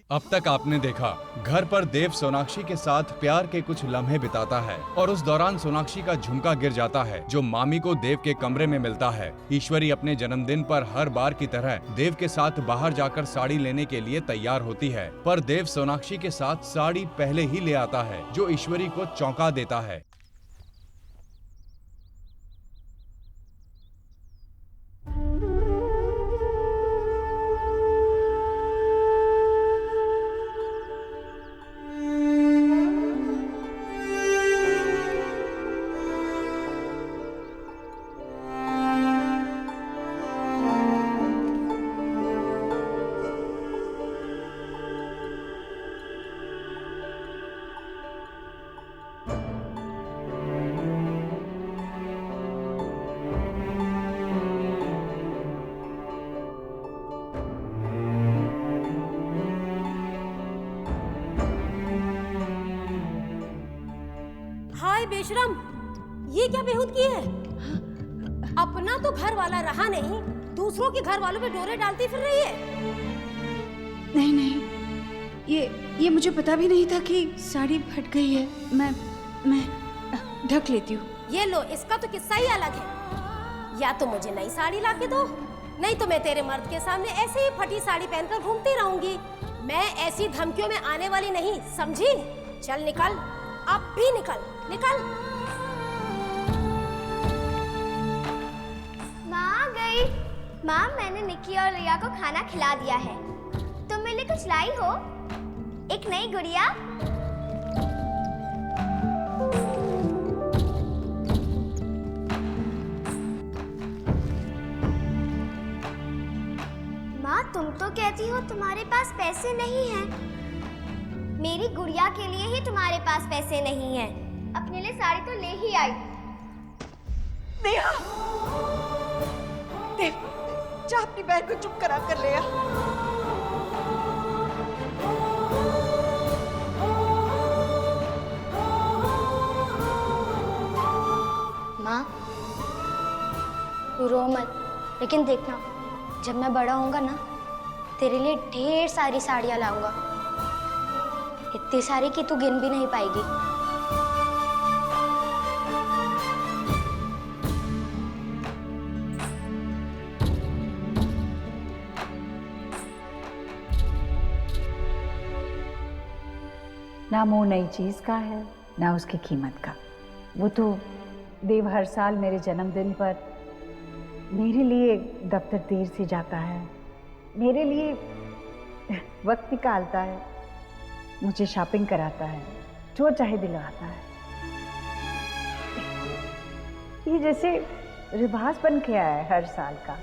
अब तक आपने देखा, घर पर देव सोनाक्षी के साथ प्यार के कुछ लम्हे बिताता है और उस दौरान सोनाक्षी का झुमका गिर जाता है जो मामी को देव के कमरे में मिलता है। ईश्वरी अपने जन्मदिन पर हर बार की तरह देव के साथ बाहर जाकर साड़ी लेने के लिए तैयार होती है, पर देव सोनाक्षी के साथ साड़ी पहले ही ले आता है जो ईश्वरी को चौंका देता है। बेशरम, ये क्या बेहूदगी है? अपना तो घर वाला रहा नहीं, दूसरों के घर वालों पे डोरे डालती फिर रही है। नहीं नहीं, ये मुझे पता भी नहीं था कि साड़ी फट गई है। मैं ढक लेती हूँ। ये लो, इसका तो किस्सा ही अलग है। या तो मुझे नई साड़ी ला के दो, नहीं तो मैं तेरे मर्द के सामने ऐसे ही फटी साड़ी पहनकर घूमती रहूंगी। मैं ऐसी धमकियों में आने वाली नहीं, समझी? चल निकल, अब भी निकल निकल। माँ आ गई। माँ, मैंने निक्की और रिया को खाना खिला दिया है। तुम मेरे लिए कुछ लाई हो? एक नई गुड़िया? माँ, तुम तो कहती हो तुम्हारे पास पैसे नहीं हैं। मेरी गुड़िया के लिए ही तुम्हारे पास पैसे नहीं हैं। अपने लिए साड़ी तो ले ही आई। नेहा, देव, जा अपनी बहन को चुप करा कर ले आ। माँ, तू रो मत, लेकिन देखना जब मैं बड़ा होऊंगा ना, तेरे लिए ढेर सारी साड़ियाँ लाऊंगा। इतनी सारी कि तू गिन भी नहीं पाएगी। ना मोह नई चीज का है, ना उसकी कीमत का। वो तो देव हर साल मेरे जन्मदिन पर मेरे लिए दफ्तर देर से जाता है, मेरे लिए वक्त निकालता है, मुझे शॉपिंग कराता है, जो चाहे दिलवाता है। ये जैसे रिवाज बन के आया है हर साल का।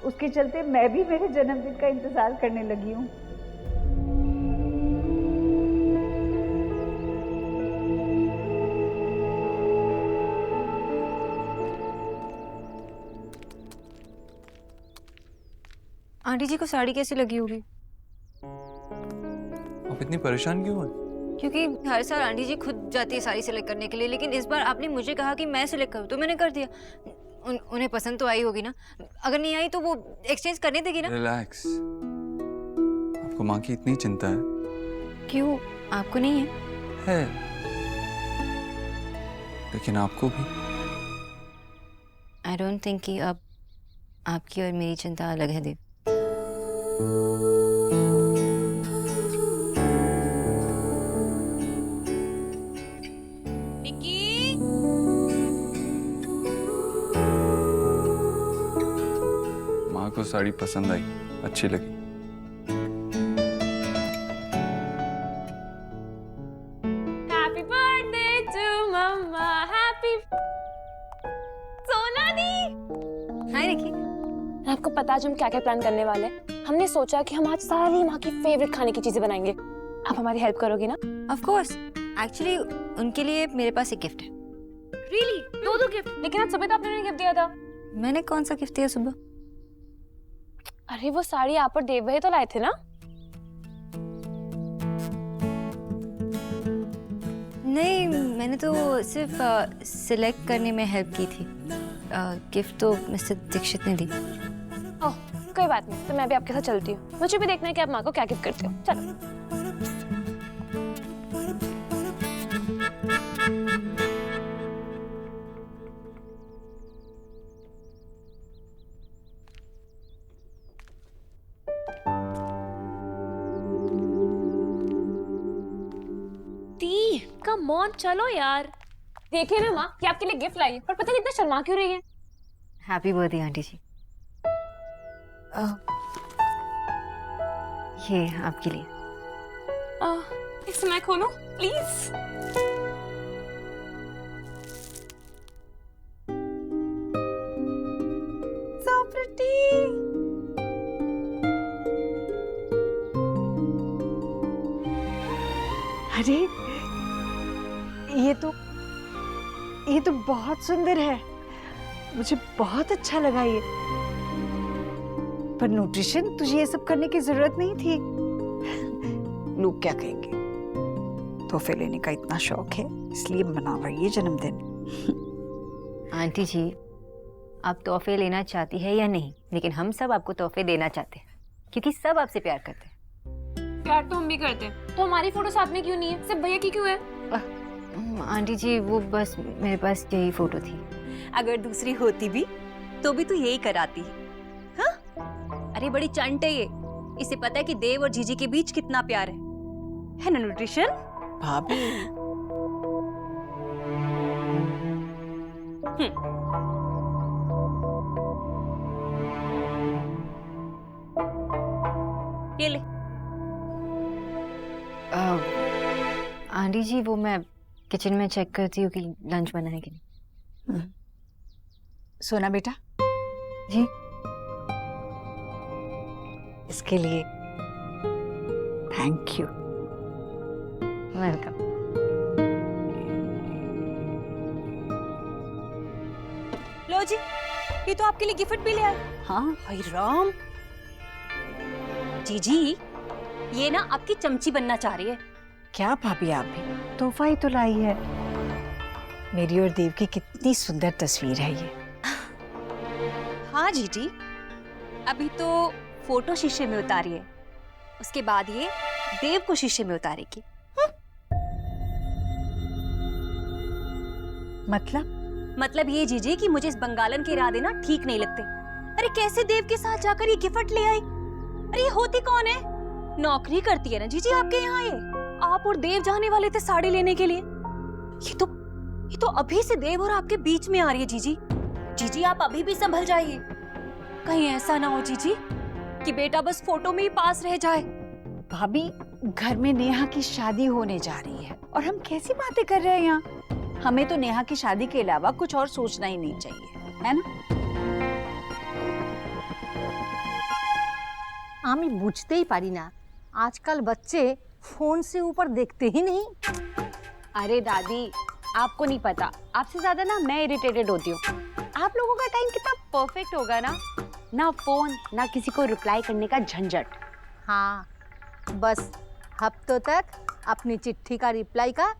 उसके चलते मैं भी मेरे जन्मदिन का इंतजार करने लगी हूँ। आंटी जी को साड़ी कैसी लगी होगी? आप इतनी परेशान क्यों हैं? क्योंकि हर साल आंटी जी खुद जाती है साड़ी सिलेक्ट करने के लिए, लेकिन इस बार आपने मुझे कहा कि मैं सिलेक्ट करूँ तो मैंने कर दिया। उन्हें पसंद तो आई होगी ना? अगर नहीं आई तो वो एक्सचेंज करने देगी ना? रिलैक्स। आपको माँ की इतनी चिंता है? क्यों, आपको नहीं है? लेकिन आपको भी। आई डोंट थिंक कि अब आपकी और मेरी चिंता अलग है देव। निक्की, माँ को साड़ी पसंद आई, अच्छी लगी। Happy birthday to mamma, happy Sona di. हाय निक्की। आपको पता है आज हम क्या क्या प्लान करने वाले हैं? हमने सोचा कि हम आज सारी माँ की फेवरेट खाने की चीजें बनाएंगे। आप हमारी हेल्प करोगे ना? Of course. एक्चुअली उनके लिए मेरे पास एक गिफ्ट है। रियली? दो गिफ्ट? लेकिन आज सुबह तो आपने उन्हें गिफ्ट दिया था। मैंने कौन सा गिफ्ट दिया सुबह? अरे वो साड़ी आप और देव भाई तो लाए थे ना? नहीं, मैंने तो सिर्फ सिलेक्ट करने में हेल्प की थी। गिफ्ट तो मिस्टर दीक्षित ने दी। ओह, कोई बात नहीं, तो मैं भी आपके साथ चलती हूँ। मुझे भी देखना है कि आप माँ को क्या गिफ्ट करते हो। चलो। कम ऑन, चलो यार। देखिए ना माँ कि आपके लिए गिफ्ट लाई है, पर पता नहीं इतना शर्मा क्यों रही है। हैप्पी बर्थडे आंटी जी। ये आपके लिए। इसे मैं खोलूं प्लीज? So pretty. अरे ये तो बहुत सुंदर है, मुझे बहुत अच्छा लगा ये। पर न्यूट्रिशन, तुझे ये सब करने की जरूरत नहीं थी। लोग क्या कहेंगे? तोहफे लेने का इतना शौक है इसलिए मना रही है जन्मदिन। आंटी जी, आप तोहफे लेना चाहती है या नहीं, लेकिन हम सब आपको तोहफे देना चाहते हैं क्योंकि सब आपसे प्यार करते हैं। प्यार तो हम भी करते हैं, तो हमारी फोटो साथ में क्यों नहीं है? सिर्फ भैया की क्यों है? आंटी जी, वो बस मेरे पास यही फोटो थी। अगर दूसरी होती भी तो भी तू यही कराती। हाँ? अरे बड़ी चंट है ये, इसे पता है कि देव और जीजी के बीच कितना प्यार है ना न्यूट्रिशन? भाभी ये ले। आंटी जी, वो मैं किचन में चेक करती हूँ कि लंच बना है कि नहीं। सोना बेटा, जी इसके लिए थैंक यू। वेलकम। लो जी, ये तो आपके लिए गिफ्ट भी ले आए। हाँ, हाय राम, जीजी ये ना आपकी चमची बनना चाह रही है। क्या भाभी, आप भी तोहफा ही तो लाई है। मेरी और देव की कितनी सुंदर तस्वीर है ये। हाँ जीजी, अभी तो फोटो शीशे में उतारी है, उसके बाद ये देव को शीशे में उतारेगी। मतलब ये जीजी कि मुझे इस बंगालन के इरादे ना ठीक नहीं लगते। अरे कैसे देव के साथ जाकर ये गिफ्ट ले आई? अरे ये होती कौन है? नौकरी करती है ना जीजी आपके यहाँ ये? आप और देव जाने वाले थे साड़ी लेने के लिए। ये तो अभी से देव और आपके बीच में आ रही है जीजी। जीजी आप अभी भी संभल जाइए, कहीं ऐसा ना हो जीजी कि बेटा बस फोटो में ही पास रह जाए। भाभी, घर में नेहा की शादी होने जा रही है और हम कैसी बातें कर रहे हैं यहाँ। हमें तो नेहा की शादी के अलावा कुछ और सोचना ही नहीं चाहिए, है ना? আমি বুঝতেই পারি না आजकल बच्चे फोन से ऊपर देखते ही नहीं। अरे दादी, आपको नहीं पता, आपसे ज्यादा ना मैं इरिटेटेड होती हूँ। आप लोगों का टाइम कितना परफेक्ट होगा ना, ना फोन ना किसी को रिप्लाई करने का झंझट। हाँ, बस हफ्तों तक अपनी चिट्ठी का रिप्लाई का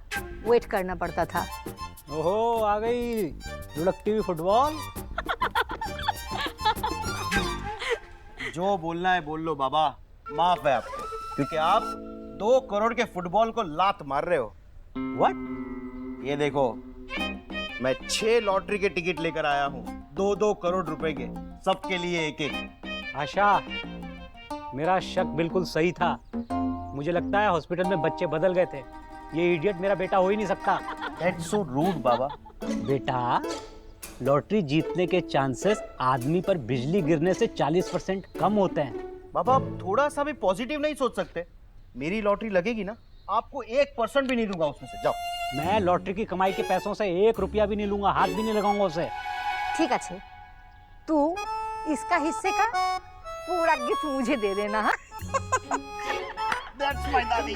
वेट करना पड़ता था। ओहो, आ गई लुढ़कती हुई फुटबॉल। जो बोलना है बोल लो बाबा, माफ है आपको, क्योंकि आप 2 करोड़ के फुटबॉल को लात मार रहे हो। व्हाट? ये देखो, मैं 6 लॉटरी के टिकट लेकर आया हूँ, 2-2 करोड़ रुपए के, सबके लिए एक एक। आशा, मेरा शक बिल्कुल सही था। मुझे लगता है हॉस्पिटल में बच्चे बदल गए थे। ये इडियट मेरा बेटा हो ही नहीं सकता। That's so rude बाबा। बेटा, लॉटरी जीतने के चांसेस आदमी पर बिजली गिरने से 40% कम होते हैं। बाबा, आप थोड़ा सा भी पॉजिटिव नहीं सोच सकते? मेरी लॉटरी लगेगी ना, आपको 1% भी नहीं दूंगा उसमें से। जाओ। मैं लॉटरी की कमाई के पैसों से 1 रुपया भी नहीं लूंगा, हाथ भी नहीं लगाऊंगा उसे। ठीक है, तू इसका हिस्से का पूरा गिफ्ट मुझे दे देना। हाँ? That's my दादी।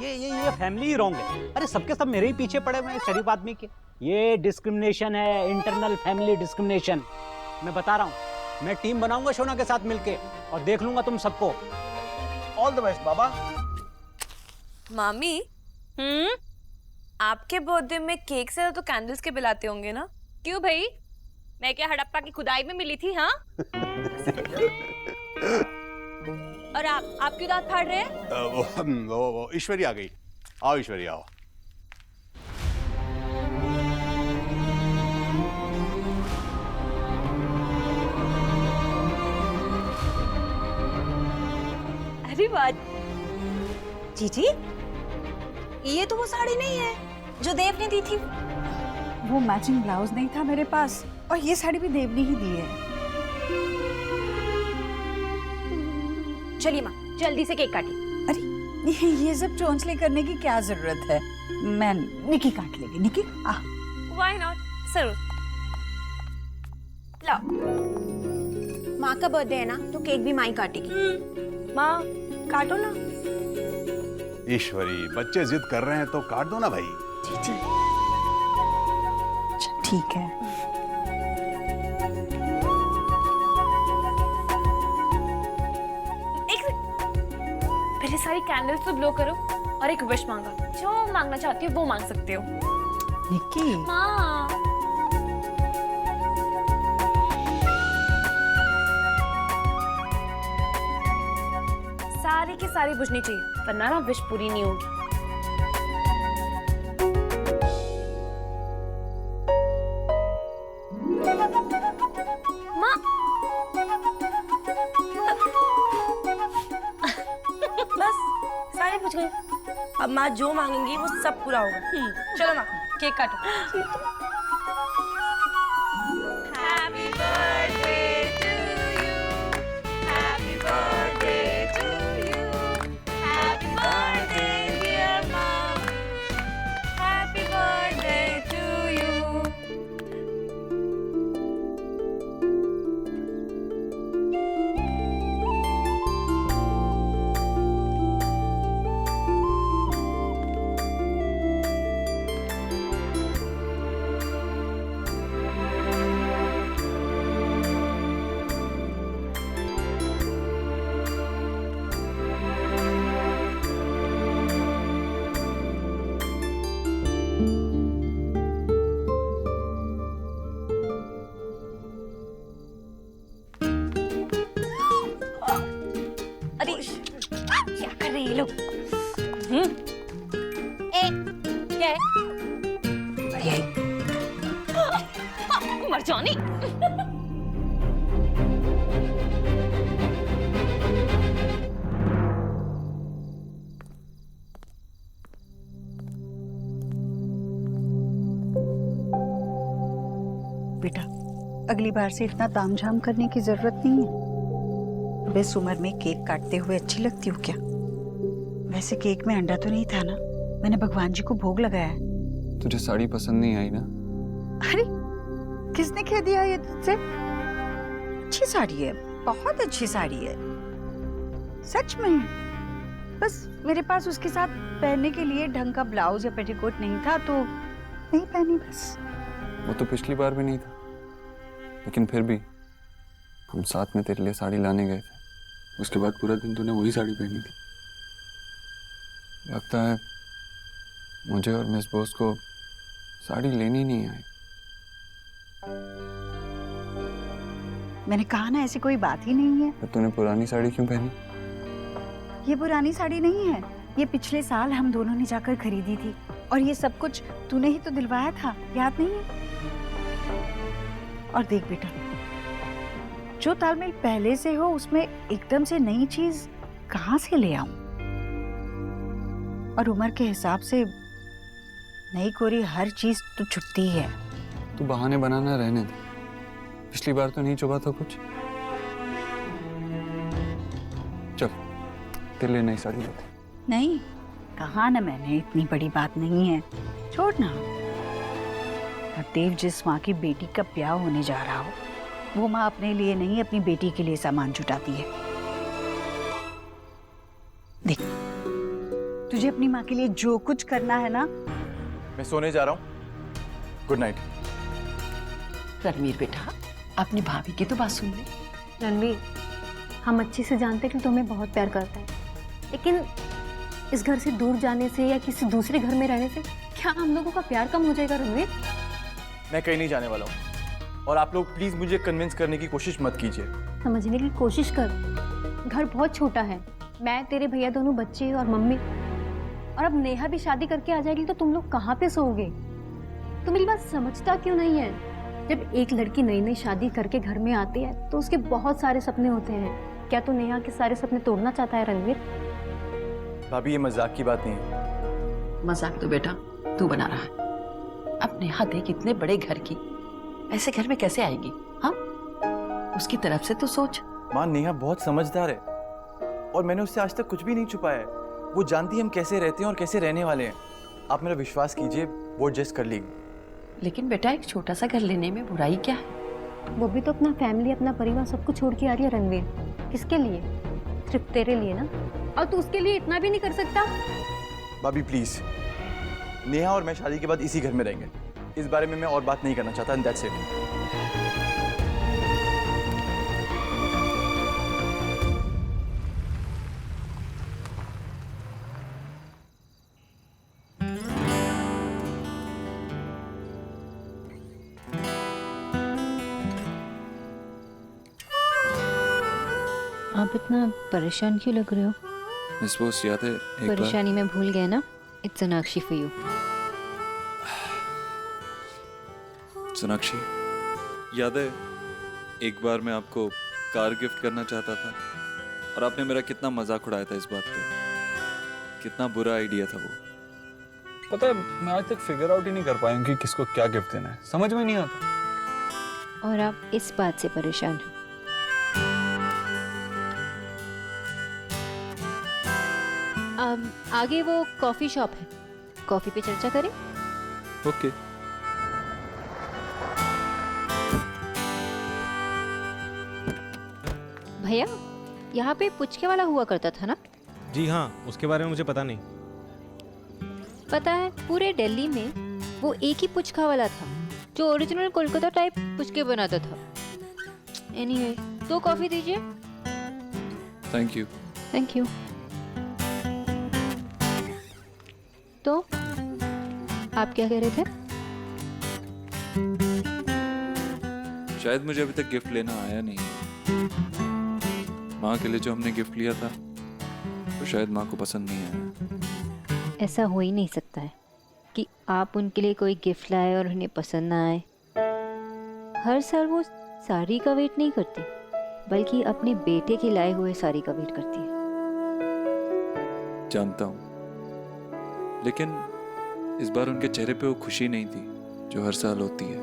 ये फैमिली ही रॉन्ग है। अरे सबके सब मेरे ही पीछे पड़े हुए हैं शरीफ आदमी के। ये डिस्क्रिमिनेशन है, इंटरनल फैमिली डिस्क्रिमिनेशन। मैं बता रहा हूँ, मैं टीम बनाऊंगा शोना के साथ मिलके और देख लूंगा तुम सबको। ऑल द बेस्ट बाबा। मामी, आपके बर्थडे में केक से तो कैंडल्स के बिलाते होंगे ना? क्यों भाई, मैं क्या हड़प्पा की खुदाई में मिली थी? हाँ। और आप क्यों दांत फाड़ रहे हैं? वो ईश्वरी आ गई। आओ ईश्वरी आओ। अरे वाह जीजी, ये तो वो साड़ी नहीं है जो देव ने दी थी। वो मैचिंग ब्लाउज नहीं था मेरे पास, और ये साड़ी भी देव ने ही दी है। चलिए माँ, जल्दी से केक काटिए। अरे ये सब चोंचले करने की क्या जरूरत है? मैं निकी काट लेगी। निकी व्हाई नॉट, जरूर। लाओ, माँ का बर्थडे है ना, तो केक भी माँ ही काटेगी। माँ काटो ना। ईश्वरी, बच्चे जिद कर रहे हैं तो काट दो ना भाई। जी। ठीक है। पहले सारी कैंडल्स तो ब्लो करो और एक विश मांगा। जो मांगना चाहती हो वो मांग सकते हो। निकी। माँ। सारी की सारी बुझनी चाहिए, वरना ना विश पूरी नहीं होगी। माँ। बस सारी बुझ गई। अब माँ जो मांगेंगी वो सब पूरा होगा। चलो माँ, केक काटो। Happy birthday to you. Happy birthday to you. Happy birthday dear mom. Happy birthday to you. अरे क्या कर रहे हैं ये लोग? क्या है? मर जानी। बेटा, अगली बार से इतना तामझाम करने की जरूरत नहीं है। अब इस उम्र में केक काटते हुए अच्छी लगती हूँ क्या? वैसे केक में अंडा तो नहीं था ना? मैंने भगवान जी को भोग लगाया है। तुझे साड़ी पसंद नहीं आई ना? अरे किसने कह दिया ये तुझसे? अच्छी साड़ी है, बहुत अच्छी साड़ी है, सच में। बस मेरे पास उसके साथ पहनने के लिए ढंग का ब्लाउज या पेटीकोट नहीं था, तो नहीं पहनी बस। वो तो पिछली बार भी नहीं था, लेकिन फिर भी हम साथ में तेरे लिए साड़ी लाने गए थे। उसके बाद पूरा दिन तूने वही साड़ी पहनी थी। लगता है मुझे और मिस बोस को साड़ी लेनी नहीं आई। मैंने कहा ना, ऐसी कोई बात ही नहीं है। फिर तूने पुरानी साड़ी क्यों पहनी? ये पुरानी साड़ी नहीं है, ये पिछले साल हम दोनों ने जाकर खरीदी थी, और ये सब कुछ तूने ही तो दिलवाया था, याद नहीं है? और देख बेटा, जो तालमेल पहले से हो उसमें एकदम से नई चीज कहाँ से ले आऊं? और उम्र के हिसाब से नई कोरी हर चीज तो छुट्टी है। तू बहाने बनाना रहने दे। पिछली बार तो नहीं चुभा था कुछ। चल तेरे लिए नई साड़ी लेते। नहीं, कहा ना मैंने, इतनी बड़ी बात नहीं है, छोड़ ना। और देव जिस माँ की बेटी का ब्याह होने जा रहा हो, वो माँ अपने लिए नहीं अपनी बेटी के लिए सामान जुटाती है। देख, तुझे अपनी माँ के लिए जो कुछ करना है ना। मैं सोने जा रहा हूँ, गुड नाइट। रणवीर बेटा, अपनी भाभी की तो बात सुन ले। रणवीर, हम अच्छे से जानते हैं कि तुम्हें बहुत प्यार करता है, लेकिन इस घर से दूर जाने से या किसी दूसरे घर में रहने से क्या हम लोगों का प्यार कम हो जाएगा रणवीर? मैं कहीं नहीं जाने वाला हूँ, और आप लोग प्लीज मुझे कन्विंस करने की कोशिश मत कीजिए। समझने की कोशिश कर, घर बहुत छोटा है, मैं तेरे भैया दोनों बच्चे और मम्मी, और अब नेहा भी शादी करके आ जाएगी तो तुम लोग कहाँ पे सोओगे? तू मेरी बात समझता क्यों नहीं है? जब एक लड़की नई नई शादी करके घर में आती है तो उसके बहुत सारे सपने होते हैं। क्या तू नेहा के सारे सपने तोड़ना चाहता है रणवीर? भाभी ये मजाक की बात नहीं है। मजाक तो बेटा तू बना रहा है। अब नेहा देख इतने बड़े घर की, ऐसे घर में कैसे आएगी? हाँ, उसकी तरफ से तो सोच। माँ नेहा बहुत समझदार है और मैंने उससे आज तक कुछ भी नहीं छुपाया है। वो जानती है हम कैसे रहते हैं और कैसे रहने वाले हैं। आप मेरा विश्वास कीजिए, वो एडजस्ट कर लेगी। लेकिन बेटा एक छोटा सा घर लेने में बुराई क्या है? वो भी तो अपना फैमिली, अपना परिवार सब कुछ छोड़ के आ रही है रणवीर। किसके लिए? सिर्फ तेरे लिए ना? और तू उसके लिए इतना भी नहीं कर सकता? भाभी प्लीज, नेहा और मैं शादी के बाद इसी घर में रहेंगे। इस बारे में मैं और बात नहीं करना चाहता। That's it. आप इतना परेशान क्यों लग रहे हो? मिस बोस याद है एक बार परेशानी में भूल गए ना? It's Sonakshi for you. Sonakshi याद है एक बार मैं आपको कार गिफ्ट करना चाहता था और आपने मेरा कितना मजाक उड़ाया था इस बात पे। कितना बुरा आइडिया था वो। पता है मैं आज तक फिगर आउट ही नहीं कर पाया हूं कि किसको क्या गिफ्ट देना है, समझ में नहीं आता। और आप इस बात से परेशान हैं। आगे वो कॉफी शॉप है, कॉफी पे चर्चा करें? ओके। भैया यहाँ पे पुचके वाला हुआ करता था ना? जी हाँ, उसके बारे में मुझे पता नहीं। पता है पूरे दिल्ली में वो एक ही पुचका वाला था जो ओरिजिनल कोलकाता टाइप पुचके बनाता था। एनीवे, दो कॉफी दीजिए। Thank you. Thank you. तो आप क्या कह रहे थे? शायद मुझे अभी तक गिफ्ट लेना आया नहीं है। माँ के लिए जो हमने गिफ्ट लिया था तो शायद माँ को पसंद नहीं आया। ऐसा हो ही नहीं सकता है कि आप उनके लिए कोई गिफ्ट लाए और उन्हें पसंद ना आए। हर साल वो साड़ी का वेट नहीं करती, बल्कि अपने बेटे के लाए हुए साड़ी का वेट करती है। जानता हूँ, लेकिन इस बार उनके चेहरे पे वो खुशी नहीं थी जो हर साल होती है।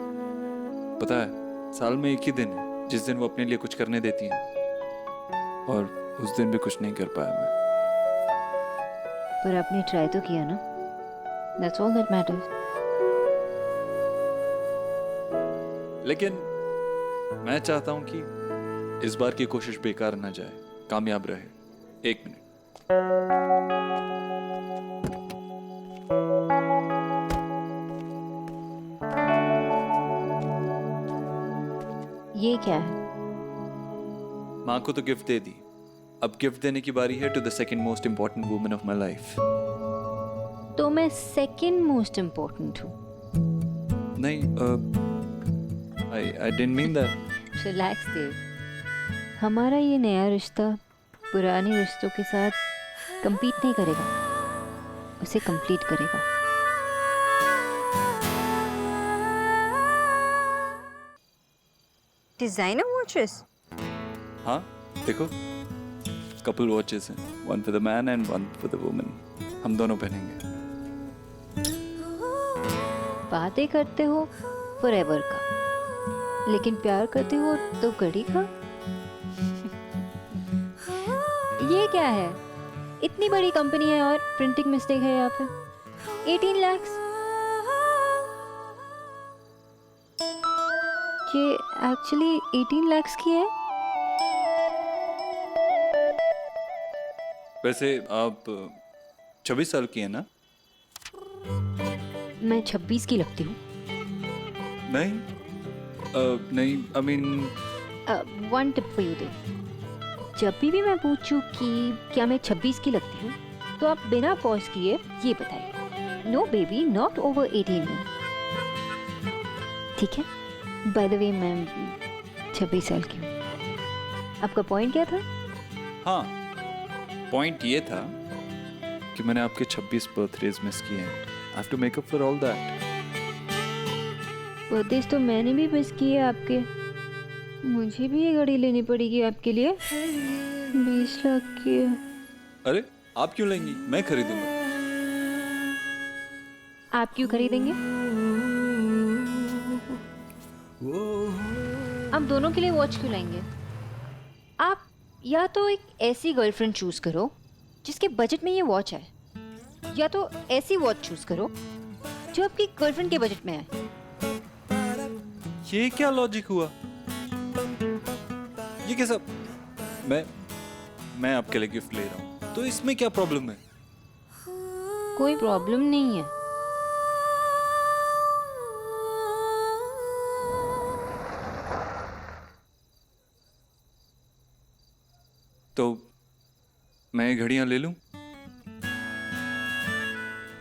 पता है साल में एक ही दिन है जिस दिन वो अपने लिए कुछ करने देती हैं, और उस दिन भी कुछ नहीं कर पाया मैं। पर आपने ट्राई तो किया ना? That's all that matters. लेकिन मैं चाहता हूं कि इस बार की कोशिश बेकार ना जाए, कामयाब रहे। एक मिनट। ये क्या है? माँ को तो गिफ्ट दे दी, अब गिफ्ट देने की बारी है to the second most important woman of my life. तो मैं सेकंड मोस्ट इम्पोर्टेंट हूँ? नहीं, I didn't mean that. Relax Dev, हमारा ये नया रिश्ता पुराने रिश्तों के साथ compete नहीं करेगा, उसे कंप्लीट करेगा। Designer watches? हाँ देखो, कपल वॉचेस हैं, one for the man and one for the woman. हम दोनों पहनेंगे। बातें करते हो फॉरएवर का, लेकिन प्यार करते हो तो घड़ी का। ये क्या है? इतनी बड़ी कंपनी है और प्रिंटिंग मिस्टेक है यहाँ पे। 18 लाख। ये एक्चुअली 18 लाख की है। वैसे आप 26 साल की है ना? मैं 26 की लगती हूँ। नहीं नहीं, I mean one tip for you Dev, जब भी मैं पूछूं कि क्या मैं 26 की लगती हूँ, तो आप बिना पॉज किए ये बताइए, नो बेबी, नॉट ओवर 18 में। ठीक है? बाय द वे मैं 26 साल की हूँ। आपका पॉइंट क्या था? हाँ, पॉइंट ये था कि मैंने आपके 26 बर्थडेज मिस किए हैं। I have to make up for all that. Birthdays तो मैंने भी मिस किए आपके। मुझे भी ये घड़ी लेनी पड़ेगी आपके लिए, 20 लाख की। अरे आप क्यों लेंगी? मैं खरीदूंगा। आप क्यों खरीदेंगे? हम दोनों के लिए वॉच क्यों लाएंगे? आप या तो एक ऐसी गर्लफ्रेंड चूज करो जिसके बजट में ये वॉच है, या तो ऐसी वॉच चूज करो जो आपकी गर्लफ्रेंड के बजट में है। ये क्या लॉजिक हुआ? ये कैसा? मैं आपके लिए गिफ्ट ले रहा हूँ, तो इसमें क्या प्रॉब्लम है? कोई प्रॉब्लम नहीं है। तो मैं ये घड़ियां ले लूं?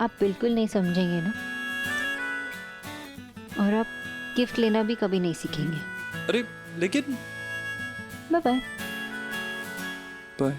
आप बिल्कुल नहीं समझेंगे ना, और आप गिफ्ट लेना भी कभी नहीं सीखेंगे। अरे लेकिन बाय बाय। बाय।